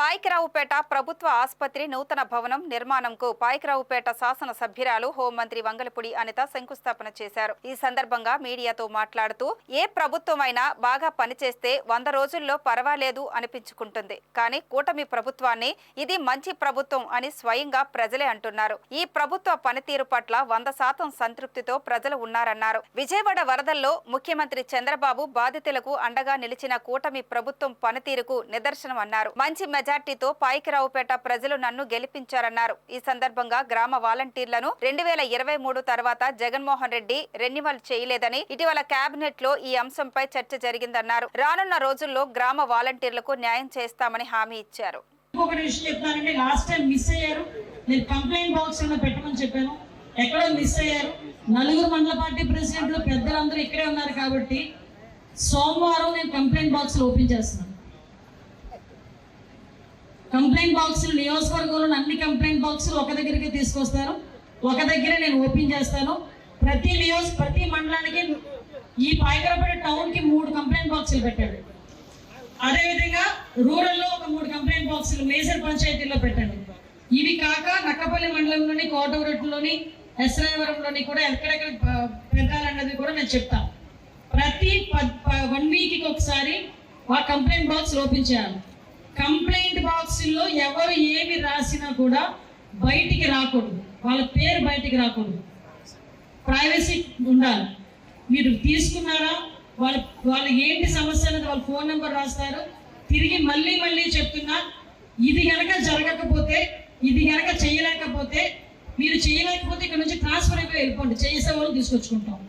పాయకరావుపేట ప్రభుత్వ ఆసుపత్రి నూతన భవనం నిర్మాణంకు పాయకరావుపేట శాసన సభ్యురాలు హోంమంత్రి వంగలపూడి అనిత శంకుస్థాపన చేశారు. ఈ సందర్భంగా మీడియాతో మాట్లాడుతూ ఏ ప్రభుత్వమైనా బాగా పనిచేస్తే 100 రోజుల్లో పర్వాలేదు అనిపించుకుంటుంది. కానీ కూటమి ప్రభుత్వాన్ని ఇది మంచి ప్రభుత్వం అని స్వయంగా ప్రజలే అంటున్నారు. ఈ ప్రభుత్వ పనితీరు పట్ల 100% సంతృప్తితో ప్రజలు ఉన్నారన్నారు. విజయవాడ వరదల్లో ముఖ్యమంత్రి చంద్రబాబు బాధితులకు అండగా నిలిచిన కూటమి ప్రభుత్వం పనితీరుకు నిదర్శనం అన్నారు. మంచి మెజార్టీతో పాయకరావుపేట ప్రజలు నన్ను గెలిపించారన్నారు. ఈ సందర్భంగా గ్రామ వాలంటీర్లను 2023 తర్వాత జగన్మోహన్ రెడ్డి రెన్యువల్ చేయలేదని ఇటీవల కేబినెట్ లో ఈ అంశంపై చర్చ జరిగిందన్నారు. రానున్న రోజుల్లో గ్రామ వాలంటీర్లకు న్యాయం చేస్తామని హామీ ఇచ్చారు. ఎక్కడో మిస్ అయ్యారు. 4 మండల పార్టీ ప్రెసిడెంట్లు పెద్దలందరూ ఇక్కడే ఉన్నారు కాబట్టి సోమవారం నేను కంప్లైంట్ బాక్సులు ఓపెన్ చేస్తున్నాను. కంప్లైంట్ బాక్సులు నియోజకవర్గంలో అన్ని కంప్లైంట్ బాక్సులు ఒక దగ్గరికి తీసుకొస్తారు. ఒక దగ్గర నేను ఓపెన్ చేస్తాను. ప్రతి మండలానికి ఈ పాయకరావుపేట టౌన్కి 3 కంప్లైంట్ బాక్సులు పెట్టాడు. అదేవిధంగా రూరల్లో ఒక 3 కంప్లైంట్ బాక్సులు మేజర్ పంచాయతీల్లో పెట్టండి. ఇవి కాక నక్కపల్లి మండలంలోని కోటవరట్టులోని ఎస్రాయవరంలోని కూడా ఎక్కడెక్కడ పెట్టాలన్నది కూడా నేను చెప్తాను. ప్రతి 1 వీక్కి ఒకసారి ఆ కంప్లైంట్ బాక్స్ ఓపెన్ చేయాలి. కంప్లైంట్ బాక్సుల్లో ఎవరు ఏమి రాసినా కూడా బయటికి రాకూడదు. వాళ్ళ పేరు బయటికి రాకూడదు. ప్రైవసీ ఉండాలి. మీరు తీసుకున్నారా, వాళ్ళు ఏంటి సమస్య అనేది వాళ్ళ ఫోన్ నెంబర్ రాస్తారు. తిరిగి మళ్ళీ చెప్తున్నా, ఇది కనుక జరగకపోతే, ఇది కనుక చేయలేకపోతే, మీరు చేయలేకపోతే ఇక్కడ నుంచి ట్రాన్స్ఫర్ అయిపోయి వెళ్ళిపోండి, చేసే వాళ్ళు తీసుకొచ్చుకుంటాం.